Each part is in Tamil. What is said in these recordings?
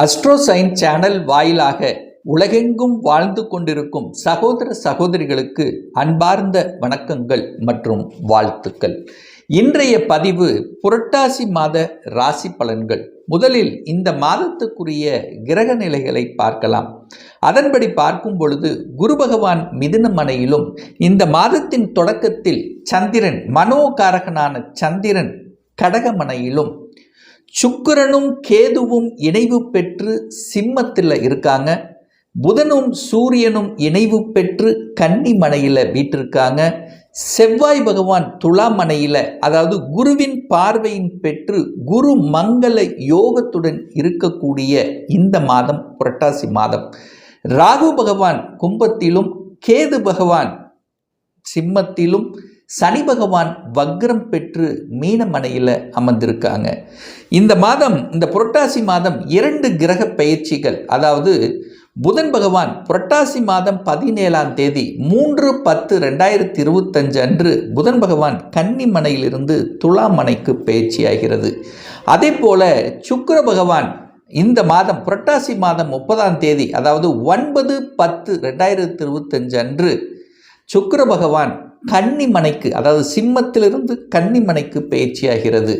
அஸ்ட்ரோசைன் சேனல் வாயிலாக உலகெங்கும் வாழ்ந்து கொண்டிருக்கும் சகோதர சகோதரிகளுக்கு அன்பார்ந்த வணக்கங்கள் மற்றும் வாழ்த்துக்கள். இன்றைய பதிவு புரட்டாசி மாத ராசி பலன்கள். முதலில் இந்த மாதத்துக்குரிய கிரக நிலைகளை பார்க்கலாம். அதன்படி பார்க்கும் பொழுது குரு பகவான் மிதுன மனையிலும், இந்த மாதத்தின் தொடக்கத்தில் சந்திரன் மனோகாரகனான சந்திரன் கடகமனையிலும், சுக்கிரனும் கேதுவும் இணைவு பெற்று சிம்மத்தில் இருக்காங்க. புதனும் சூரியனும் இணைவு பெற்று கன்னி மனையில் வீட்டிருக்காங்க. செவ்வாய் பகவான் துலாமனையில், அதாவது குருவின் பார்வையின் பெற்று குரு மங்கள யோகத்துடன் இருக்கக்கூடிய இந்த மாதம் புரட்டாசி மாதம். ராகு பகவான் கும்பத்திலும், கேது பகவான் சிம்மத்திலும், சனி பகவான் வக்ரம் பெற்று மீனமனையில் அமர்ந்திருக்காங்க. இந்த மாதம், இந்த புரட்டாசி மாதம் 2 கிரக பயிற்சிகள், அதாவது புதன் பகவான் புரட்டாசி மாதம் 17ஆம் தேதி 3/10/2025 அன்று புதன் பகவான் கன்னிமனையிலிருந்து துலாமனைக்கு பயிற்சியாகிறது. அதே போல சுக்கிர பகவான் இந்த மாதம் புரட்டாசி மாதம் 30ஆம் தேதி, அதாவது 9/10/2025 அன்று சுக்கிர பகவான் கன்னிமனைக்கு, அதாவது சிம்மத்திலிருந்து கன்னிமனைக்கு பயிற்சியாகிறது.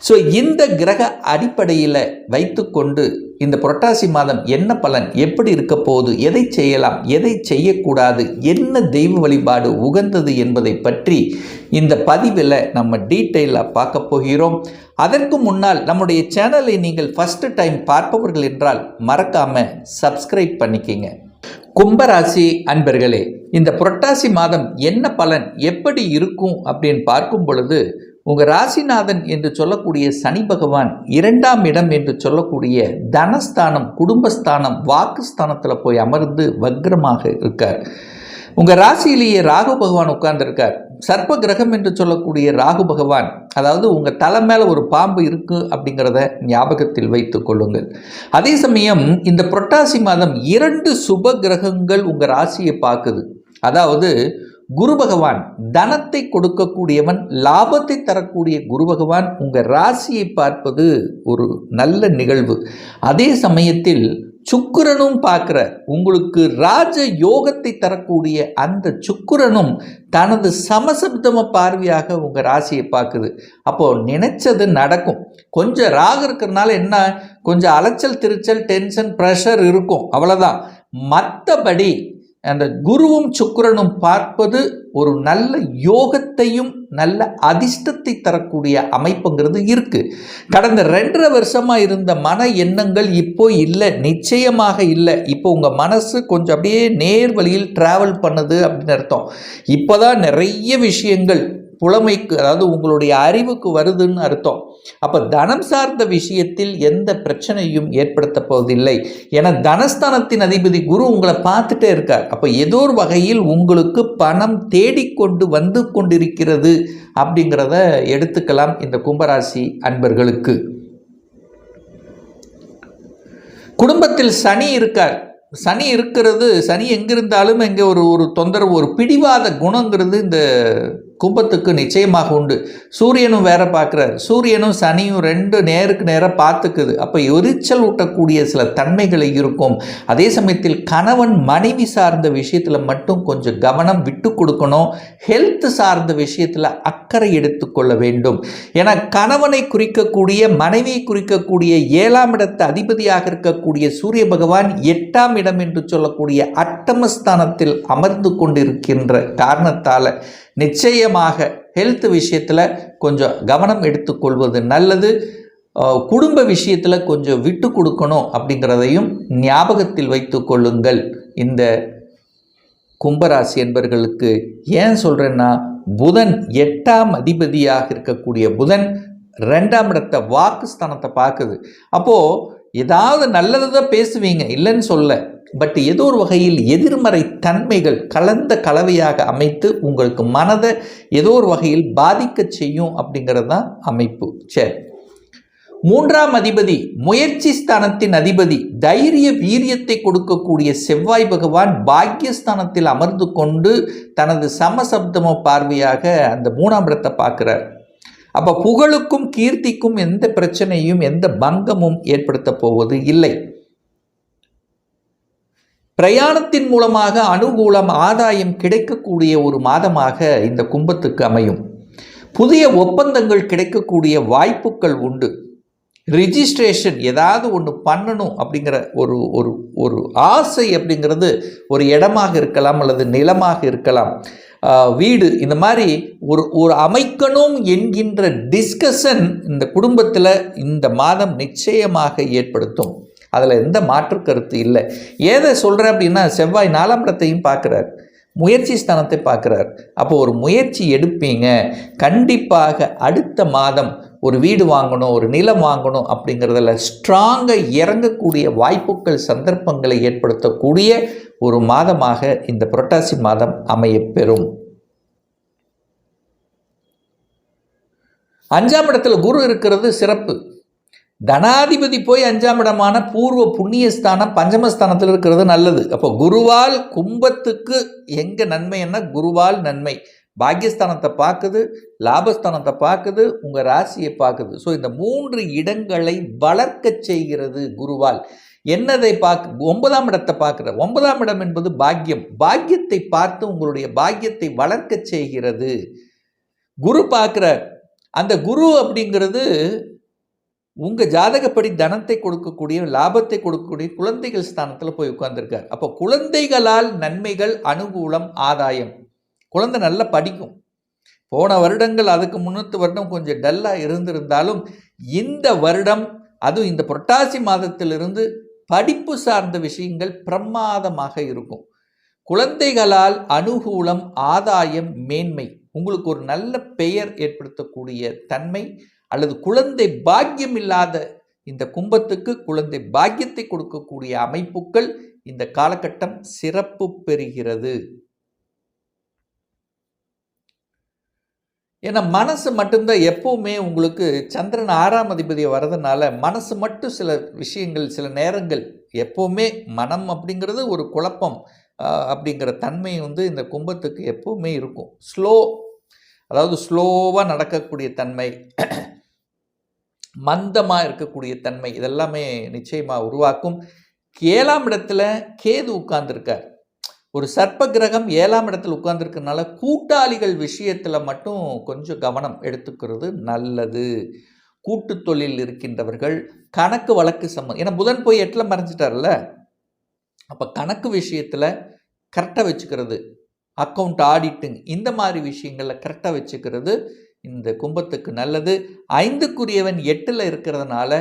ஸோ இந்த கிரக அடிப்படையில் வைத்துக்கொண்டு இந்த புரட்டாசி மாதம் என்ன பலன், எப்படி இருக்க போகுது, எதை செய்யலாம், எதை செய்யக்கூடாது, என்ன தெய்வ வழிபாடு உகந்தது என்பதை பற்றி இந்த பதிவில் நம்ம டீட்டெயிலாக பார்க்க போகிறோம். அதற்கு முன்னால் நம்முடைய சேனலை நீங்கள் ஃபஸ்ட்டு டைம் பார்ப்பவர்கள் என்றால் மறக்காமல் சப்ஸ்கிரைப் பண்ணிக்கிங்க. கும்பராசி அன்பர்களே, இந்த புரட்டாசி மாதம் என்ன பலன், எப்படி இருக்கும் அப்படின்னு பார்க்கும் பொழுது, உங்கள் ராசிநாதன் என்று சொல்லக்கூடிய சனி பகவான் 2ஆம் இடம் என்று சொல்லக்கூடிய தனஸ்தானம், குடும்பஸ்தானம், வாக்குஸ்தானத்தில் போய் அமர்ந்து வக்ரமாக இருக்கார். உங்கள் ராசியிலேயே ராகு பகவான் உட்கார்ந்துருக்கார். சர்ப்ப கிரகம் என்று சொல்லக்கூடிய ராகு பகவான், அதாவது உங்கள் தலை மேலே ஒரு பாம்பு இருக்குது அப்படிங்கிறத ஞாபகத்தில் வைத்து கொள்ளுங்கள். அதே சமயம் இந்த புரட்டாசி மாதம் 2 சுப கிரகங்கள் உங்கள் ராசியை பார்க்குது. அதாவது குரு பகவான் தனத்தை கொடுக்கக்கூடியவன், லாபத்தை தரக்கூடிய குரு பகவான் உங்கள் ராசியை பார்ப்பது ஒரு நல்ல நிகழ்வு. அதே சமயத்தில் சுக்கிரனும் பார்க்குற, உங்களுக்கு ராஜ யோகத்தை தரக்கூடிய அந்த சுக்கிரனும் தனது சமசப்தம பார்வையாக உங்கள் ராசியை பார்க்குது. அப்போது நினைச்சது நடக்கும். கொஞ்சம் ராகு இருக்கிறதுனால என்ன, கொஞ்சம் அலைச்சல் திருச்சல், டென்ஷன், ப்ரெஷர் இருக்கும், அவ்வளோதான். மற்றபடி அந்த குருவும் சுக்கிரனும் பார்ப்பது ஒரு நல்ல யோகத்தையும் நல்ல அதிர்ஷ்டத்தை தரக்கூடிய அமைப்புங்கிறது இருக்குது. கடந்த 2.5 வருஷமாக இருந்த மன எண்ணங்கள் இப்போ இல்லை, நிச்சயமாக இல்லை. இப்போ உங்கள் மனசு கொஞ்சம் அப்படியே நேர் வழியில் ட்ராவல் பண்ணுது அப்படின்னு அர்த்தம். இப்போ தான் நிறைய விஷயங்கள் புலமைக்கு, அதாவது உங்களுடைய அறிவுக்கு வருதுன்னு அர்த்தம். அப்போ தனம் சார்ந்த விஷயத்தில் எந்த பிரச்சனையும் ஏற்படுத்த போவதில்லை. ஏன்னா தனஸ்தானத்தின் அதிபதி குரு உங்களை பார்த்துட்டே இருக்கார். அப்போ ஏதோ ஒரு வகையில் உங்களுக்கு பணம் தேடிக்கொண்டு வந்து கொண்டிருக்கிறது அப்படிங்கிறத எடுத்துக்கலாம் இந்த கும்பராசி அன்பர்களுக்கு. குடும்பத்தில் சனி இருக்கார். சனி இருக்கிறது, சனி எங்கிருந்தாலும் எங்கே ஒரு தொந்தரவு, ஒரு பிடிவாத குணங்கிறது இந்த கும்பத்துக்கு நிச்சயமாக உண்டு. சூரியனும் வேற பார்க்குறாரு. சூரியனும் சனியும் 2 நேருக்கு நேராக பார்த்துக்குது. அப்போ எரிச்சல் ஊட்டக்கூடிய சில தன்மைகளை இருக்கும். அதே சமயத்தில் கணவன் மனைவி சார்ந்த விஷயத்தில் மட்டும் கொஞ்சம் கவனம் விட்டு கொடுக்கணும். ஹெல்த் சார்ந்த விஷயத்தில் அக்கறை எடுத்துக்கொள்ள வேண்டும். ஏன்னா கணவனை குறிக்கக்கூடிய, மனைவியை குறிக்கக்கூடிய 7ஆம் இடத்து அதிபதியாக இருக்கக்கூடிய சூரிய பகவான் 8ஆம் இடம் என்று சொல்லக்கூடிய அட்டமஸ்தானத்தில் அமர்ந்து கொண்டிருக்கின்ற காரணத்தால் நிச்சயமாக ஹெல்த் விஷயத்தில் கொஞ்சம் கவனம் எடுத்துக்கொள்வது நல்லது. குடும்ப விஷயத்தில் கொஞ்சம் விட்டு கொடுக்கணும் அப்படிங்கிறதையும் ஞாபகத்தில் வைத்து கொள்ளுங்கள். இந்த கும்பராசி என்பவர்களுக்கு ஏன் சொல்கிறேன்னா, புதன் 8ஆம் அதிபதியாக இருக்கக்கூடிய புதன் 2ஆம் இடத்தை வாக்குஸ்தானத்தை பார்க்குது. அப்போது ஏதாவது நல்லது தான் பேசுவீங்க, இல்லைன்னு சொல்ல. பட் ஏதோ ஒரு வகையில் எதிர்மறை தன்மைகள் கலந்த கலவையாக அமைத்து உங்களுக்கு மனதை ஏதோ ஒரு வகையில் பாதிக்க செய்யும் அப்படிங்கிறது தான் அமைப்பு. சரி, 3ஆம் அதிபதி, முயற்சி ஸ்தானத்தின் அதிபதி, தைரிய வீரியத்தை கொடுக்கக்கூடிய செவ்வாய் பகவான் பாக்கியஸ்தானத்தில் அமர்ந்து கொண்டு தனது சமசப்தம பார்வையாக அந்த 3ஆம் இடத்தை பார்க்குறார். அப்போ புகழுக்கும் கீர்த்திக்கும் எந்த பிரச்சனையும் எந்த பங்கமும் ஏற்படுத்த போவது இல்லை. பிரயாணத்தின் மூலமாக அனுகூலம் ஆதாயம் கிடைக்கக்கூடிய ஒரு மாதமாக இந்த கும்பத்துக்கு அமையும். புதிய ஒப்பந்தங்கள் கிடைக்கக்கூடிய வாய்ப்புகள் உண்டு. ரிஜிஸ்ட்ரேஷன் ஏதாவது ஒன்று பண்ணணும் அப்படிங்கிற ஒரு ஒரு ஒரு ஆசை அப்படிங்கிறது ஒரு இடமாக இருக்கலாம் அல்லது நிலமாக இருக்கலாம், வீடு, இந்த மாதிரி ஒரு அமைக்கணும் என்கின்ற டிஸ்கஷன் இந்த குடும்பத்தில் இந்த மாதம் நிச்சயமாக ஏற்படுத்தும். அதில் எந்த மாற்று கருத்து இல்லை. ஏதை சொல்கிறேன் அப்படின்னா, செவ்வாய் 4ஆம் இடத்தையும் பார்க்குறார், முயற்சி ஸ்தானத்தை பார்க்குறார். அப்போ ஒரு முயற்சி எடுப்பீங்க, கண்டிப்பாக அடுத்த மாதம் ஒரு வீடு வாங்கணும், ஒரு நிலம் வாங்கணும் அப்படிங்கிறதுல ஸ்ட்ராங்காக இறங்கக்கூடிய வாய்ப்புகள், சந்தர்ப்பங்களை ஏற்படுத்தக்கூடிய ஒரு மாதமாக இந்த புரட்டாசி மாதம் அமையப்பெறும். 5ஆம் இடத்துல குரு இருக்கிறது சிறப்பு. தனாதிபதி போய் 5ஆம் இடமான பூர்வ புண்ணியஸ்தானம் பஞ்சமஸ்தானத்தில் இருக்கிறது நல்லது. அப்போ குருவால் கும்பத்துக்கு எங்கே நன்மைன்னா குருவால் நன்மை. பாக்கியஸ்தானத்தை பார்க்குது, லாபஸ்தானத்தை பார்க்குது, உங்கள் ராசியை பார்க்குது. ஸோ இந்த 3 இடங்களை வளர்க்க செய்கிறது குருவால். என்னதை 9ஆம் இடத்தை பார்க்குற. 9ஆம் இடம் என்பது பாக்கியம். பாக்கியத்தை பார்த்து உங்களுடைய பாக்கியத்தை வளர்க்க செய்கிறது. குரு பார்க்குற அந்த குரு அப்படிங்கிறது உங்கள் ஜாதகப்படி தனத்தை கொடுக்கக்கூடிய, லாபத்தை கொடுக்கக்கூடிய குழந்தைகள் ஸ்தானத்தில் போய் உட்கார்ந்துருக்கார். அப்போ குழந்தைகளால் நன்மைகள், அனுகூலம், ஆதாயம். குழந்தை நல்லா படிக்கும். போன வருடங்கள், அதுக்கு முன்னத்து வருடம் கொஞ்சம் டல்லாக இருந்திருந்தாலும் இந்த வருடம், அதுவும் இந்த புரட்டாசி மாதத்திலிருந்து படிப்பு சார்ந்த விஷயங்கள் பிரமாதமாக இருக்கும். குழந்தைகளால் அனுகூலம், ஆதாயம், மேன்மை, உங்களுக்கு ஒரு நல்ல பெயர் ஏற்படுத்தக்கூடிய தன்மை, அல்லது குழந்தை பாக்கியம் இல்லாத இந்த கும்பத்துக்கு குழந்தை பாக்கியத்தை கொடுக்கக்கூடிய அமைப்புகள் இந்த காலகட்டம் சிறப்பு பெறுகிறது. ஏன்னா மனசு மட்டும்தான் எப்பவுமே உங்களுக்கு, சந்திரன் 6ஆம் அதிபதியை வர்றதுனால மனசு மட்டும் சில விஷயங்கள், சில நேரங்கள் எப்பவுமே மனம் அப்படிங்கிறது ஒரு குழப்பம் அப்படிங்கிற தன்மை இந்த கும்பத்துக்கு எப்பவுமே இருக்கும். அதாவது ஸ்லோவாக நடக்கக்கூடிய தன்மை, மந்தமாக இருக்கக்கூடிய தன்மை, இதெல்லாமே நிச்சயமாக உருவாக்கும். 7ஆம் இடத்துல கேது உட்கார்ந்துருக்கார். ஒரு சர்ப்ப கிரகம் 7ஆம் இடத்துல உட்கார்ந்துருக்கனால கூட்டாளிகள் விஷயத்தில் மட்டும் கொஞ்சம் கவனம் எடுத்துக்கிறது நல்லது. கூட்டு தொழில் இருக்கின்றவர்கள், கணக்கு வழக்கு ஏன்னா புதன் போய் 8ல் மறைஞ்சிட்டார்ல, அப்போ கணக்கு விஷயத்தில் கரெக்டாக வச்சுக்கிறது, அக்கௌண்ட் ஆடிட்டிங், இந்த மாதிரி விஷயங்களில் கரெக்டாக வச்சுக்கிறது இந்த கும்பத்துக்கு நல்லது. 5க்குரியவன் 8ல் இருக்கிறதுனால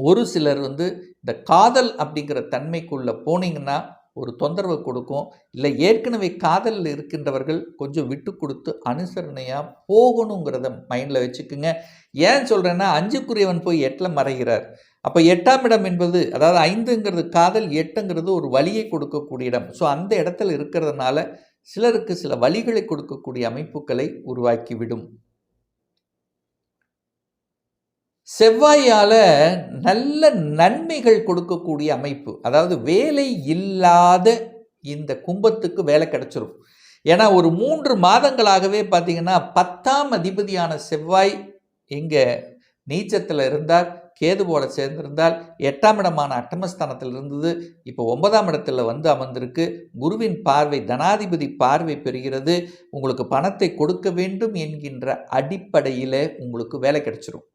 ஒரு சிலர் இந்த காதல் அப்படிங்கிற தன்மைக்குள்ளே போனீங்கன்னா ஒரு தொந்தரவு கொடுக்கும். இல்லை ஏற்கனவே காதலில் இருக்கின்றவர்கள் கொஞ்சம் விட்டு கொடுத்து அனுசரணையாக போகணுங்கிறத மைண்டில் வச்சுக்குங்க. ஏன் சொல்கிறேன்னா, 5க்குரியவன் போய் 8ல் மறைகிறார். அப்போ 8ஆம் இடம் என்பது, அதாவது 5ங்கிறது காதல், 8ங்கிறது ஒரு வலியை கொடுக்கக்கூடிய இடம். ஸோ அந்த இடத்துல இருக்கிறதுனால சிலருக்கு சில வழிகளை கொடுக்கக்கூடிய அமைப்புகளை உருவாக்கிவிடும். செவ்வாயால் நல்ல நன்மைகள் கொடுக்கக்கூடிய அமைப்பு, அதாவது வேலை இல்லாத இந்த கும்பத்துக்கு வேலை கிடைச்சிரும். ஏன்னா ஒரு 3 மாதங்களாகவே பார்த்தீங்கன்னா 10ஆம் அதிபதியான செவ்வாய் இங்கே நீச்சத்தில் இருந்தார், கேதுவோட சேர்ந்திருந்தால் 8ஆம் இடமான அட்டமஸ்தானத்தில் இருந்தது. இப்போ 9ஆம் இடத்துல அமர்ந்திருக்கு. குருவின் பார்வை, தனாதிபதி பார்வை பெறுகிறது. உங்களுக்கு பணத்தை கொடுக்க வேண்டும் என்கின்ற அடிப்படையில் உங்களுக்கு வேலை கிடைச்சிரும்.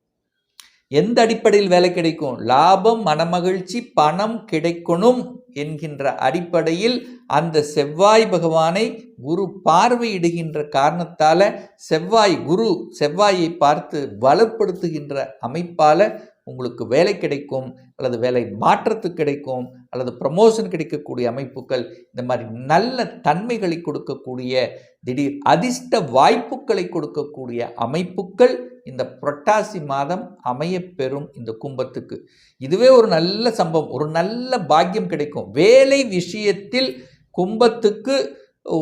எந்த அடிப்படையில் வேலை கிடைக்கும்? லாபம், மனமகிழ்ச்சி, பணம் கிடைக்கணும் என்கின்ற அடிப்படையில் அந்த செவ்வாய் பகவானை குரு பார்வையிடுகின்ற காரணத்தால் செவ்வாயை பார்த்து வலுப்படுத்துகின்ற அமைப்பால் உங்களுக்கு வேலை கிடைக்கும், அல்லது வேலை மாற்றத்துக்கு கிடைக்கும், அல்லது ப்ரமோஷன் கிடைக்கக்கூடிய அமைப்புகள், இந்த மாதிரி நல்ல தன்மைகளை கொடுக்கக்கூடிய, திடீர் அதிர்ஷ்ட வாய்ப்புகளை கொடுக்கக்கூடிய அமைப்புகள் இந்த புரட்டாசி மாதம் அமையப்பெறும் இந்த கும்பத்துக்கு. இதுவே ஒரு நல்ல சம்பவம், ஒரு நல்ல பாக்கியம் கிடைக்கும். வேலை விஷயத்தில் கும்பத்துக்கு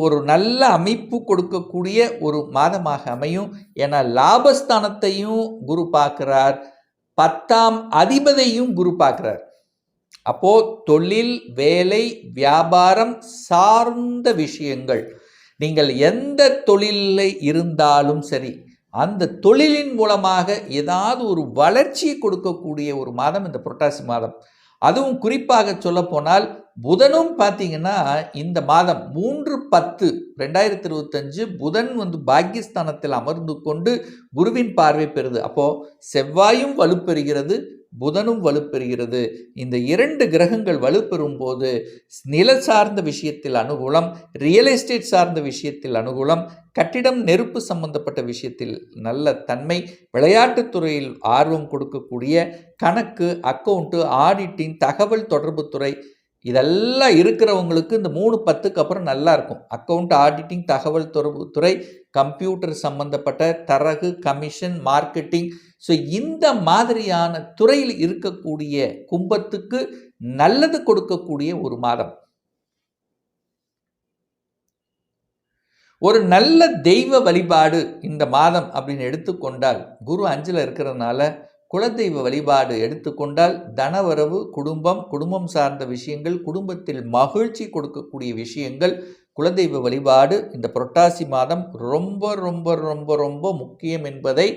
ஒரு நல்ல அமைப்பு கொடுக்கக்கூடிய ஒரு மாதமாக அமையும். ஏன்னா லாபஸ்தானத்தையும் குரு பார்க்கிறார், 10ஆம் அதிபதியும் குரு பார்க்கிறார். அப்போ தொழில், வேலை, வியாபாரம் சார்ந்த விஷயங்கள், நீங்கள் எந்த தொழிலில் இருந்தாலும் சரி, அந்த தொழிலின் மூலமாக ஏதாவது ஒரு வளர்ச்சியை கொடுக்கக்கூடிய ஒரு மாதம் இந்த புரட்டாசி மாதம். அதுவும் குறிப்பாக சொல்லப்போனால் புதனும் பார்த்தீங்கன்னா இந்த மாதம் 3/10/2025 புதன் பாக்கியஸ்தானத்தில் அமர்ந்து கொண்டு குருவின் பார்வை பெறுது. அப்போது செவ்வாயும் வலுப்பெறுகிறது, புதனும் வலுப்பெறுகிறது. இந்த 2 கிரகங்கள் வலுப்பெறும் போது நில சார்ந்த விஷயத்தில் அனுகூலம், ரியல் எஸ்டேட் சார்ந்த விஷயத்தில் அனுகூலம், கட்டிடம் நெருப்பு சம்பந்தப்பட்ட விஷயத்தில் நல்ல தன்மை, விளையாட்டுத்துறையில் ஆர்வம் கொடுக்கக்கூடிய கணக்கு, அக்கௌண்ட்டு, ஆடிட்டிங், தகவல் தொடர்பு துறை இதெல்லாம் இருக்கிறவங்களுக்கு இந்த 3/10க்கு அப்புறம் நல்லா இருக்கும். அக்கௌண்ட், ஆடிட்டிங், தகவல் தொடர்பு துறை, கம்ப்யூட்டர் சம்பந்தப்பட்ட தரகு, கமிஷன், மார்க்கெட்டிங், ஸோ இந்த மாதிரியான துறையில் இருக்கக்கூடிய கும்பத்துக்கு நல்லது கொடுக்கக்கூடிய ஒரு மாதம். ஒரு நல்ல தெய்வ வழிபாடு இந்த மாதம் அப்படின்னு எடுத்துக்கொண்டால், குரு 5ல் இருக்கிறதுனால குலதெய்வ வழிபாடு எடுத்துக்கொண்டால் தனவரவு, குடும்பம் சார்ந்த விஷயங்கள், குடும்பத்தில் மகிழ்ச்சி கொடுக்கக்கூடிய விஷயங்கள், குலதெய்வ வழிபாடு இந்த புரட்டாசி மாதம் ரொம்ப ரொம்ப ரொம்ப ரொம்ப முக்கியம் என்பதை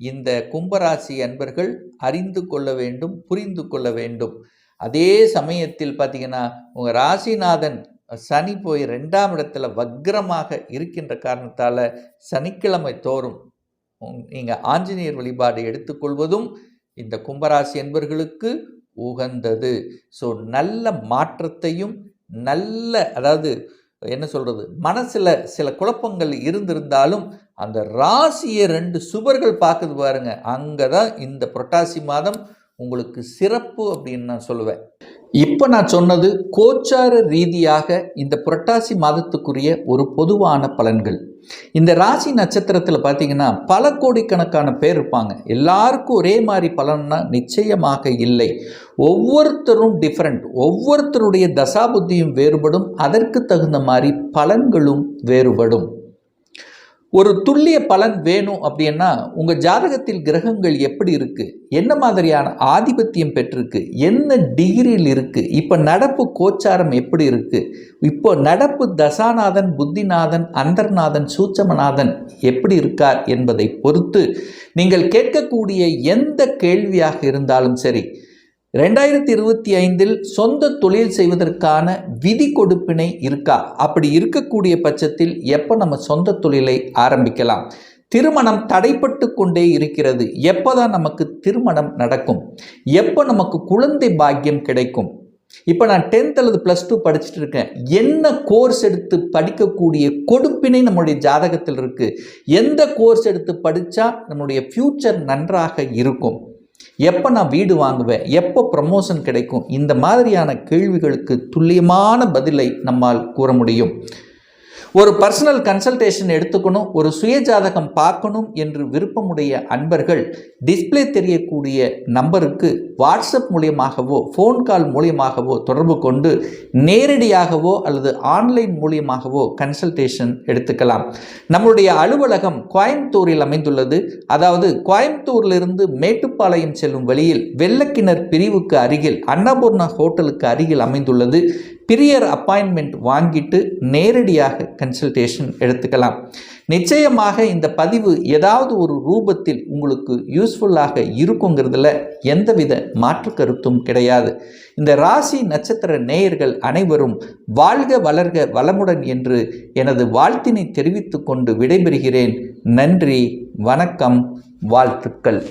இந்த கும்பராசி அன்பர்கள் அறிந்து கொள்ள வேண்டும், புரிந்து கொள்ள வேண்டும். அதே சமயத்தில் பார்த்தீங்கன்னா உங்கள் ராசிநாதன் சனி போய் 2ஆம் இடத்துல வக்ரமாக இருக்கின்ற காரணத்தால் சனிக்கிழமை தோறும் நீங்கள் ஆஞ்சநேயர் வழிபாடு எடுத்துக்கொள்வதும் இந்த கும்பராசி என்பர்களுக்கு உகந்தது. ஸோ நல்ல மாற்றத்தையும் அதாவது என்ன சொல்கிறது, மனசில் சில குழப்பங்கள் இருந்திருந்தாலும் அந்த ராசியை 2 சுபர்கள் பார்க்குது பாருங்க, அங்கே தான் இந்த புரட்டாசி மாதம் உங்களுக்கு சிறப்பு அப்படின்னு நான் சொல்லுவேன். இப்போ நான் சொன்னது கோச்சார ரீதியாக இந்த புரட்டாசி மாதத்துக்குரிய ஒரு பொதுவான பலன்கள். இந்த ராசி நட்சத்திரத்தில் பார்த்தீங்கன்னா பல கோடிக்கணக்கான பேர் இருப்பாங்க. எல்லாருக்கும் ஒரே மாதிரி பலன்னா நிச்சயமாக இல்லை. ஒவ்வொருத்தரும் டிஃப்ரெண்ட், ஒவ்வொருத்தருடைய தசாபுத்தியும் வேறுபடும், அதற்கு தகுந்த மாதிரி பலன்களும் வேறுபடும். ஒரு துல்லிய பலன் வேணும் அப்படின்னா உங்கள் ஜாதகத்தில் கிரகங்கள் எப்படி இருக்குது, என்ன மாதிரியான ஆதிபத்தியம் பெற்றிருக்கு, என்ன டிகிரியில் இருக்குது, இப்போ நடப்பு கோச்சாரம் எப்படி இருக்குது, இப்போ நடப்பு தசாநாதன், புத்திநாதன், அந்தர்நாதன், சூட்சமநாதன் எப்படி இருக்கார் என்பதை பொறுத்து நீங்கள் கேட்கக்கூடிய எந்த கேள்வியாக இருந்தாலும் சரி, 2025 சொந்த தொழில் செய்வதற்கான விதி கொடுப்பினை இருக்கா, அப்படி இருக்கக்கூடிய பட்சத்தில் எப்போ நம்ம சொந்த தொழிலை ஆரம்பிக்கலாம், திருமணம் தடைப்பட்டு கொண்டே இருக்கிறது, எப்போதான் நமக்கு திருமணம் நடக்கும், எப்போ நமக்கு குழந்தை பாக்கியம் கிடைக்கும், இப்போ நான் 10th அல்லது +2 படிச்சுட்டு இருக்கேன், என்ன கோர்ஸ் எடுத்து படிக்கக்கூடிய கொடுப்பினை நம்முடைய ஜாதகத்தில் இருக்குது, எந்த கோர்ஸ் எடுத்து படித்தா நம்முடைய ஃப்யூச்சர் நன்றாக இருக்கும், எப்போ நான் வீடு வாங்குவேன், எப்போ ப்ரமோஷன் கிடைக்கும், இந்த மாதிரியான கேள்விகளுக்கு துல்லியமான பதிலை நம்மால் கூற முடியும். ஒரு பர்சனல் கன்சல்டேஷன் எடுத்துக்கணும், ஒரு சுயஜாதகம் பார்க்கணும் என்று விருப்பமுடைய அன்பர்கள் டிஸ்பிளே தெரியக்கூடிய நம்பருக்கு வாட்ஸ்அப் மூலியமாகவோ ஃபோன் கால் மூலியமாகவோ தொடர்பு கொண்டு நேரடியாகவோ அல்லது ஆன்லைன் மூலியமாகவோ கன்சல்டேஷன் எடுத்துக்கலாம். நம்முடைய அலுவலகம் கோயம்புத்தூரில் அமைந்துள்ளது. அதாவது கோயம்புத்தூரிலிருந்து மேட்டுப்பாளையம் செல்லும் வழியில் வெள்ளக்கிணர் பிரிவுக்கு அருகில் அன்னபூர்ணா ஹோட்டலுக்கு அருகில் அமைந்துள்ளது. பிரியர் அப்பாயின்மெண்ட் வாங்கிட்டு நேரடியாக கன்சல்டேஷன் எடுத்துக்கலாம். நிச்சயமாக இந்த பதிவு ஏதாவது ஒரு ரூபத்தில் உங்களுக்கு யூஸ்ஃபுல்லாக இருக்குங்கிறதுல எந்தவித மாற்று கருத்தும் கிடையாது. இந்த ராசி நட்சத்திர நேயர்கள் அனைவரும் வாழ்க வளர்க வளமுடன் என்று எனது வாழ்த்தினை தெரிவித்து கொண்டு விடைபெறுகிறேன். நன்றி, வணக்கம், வாழ்த்துக்கள்.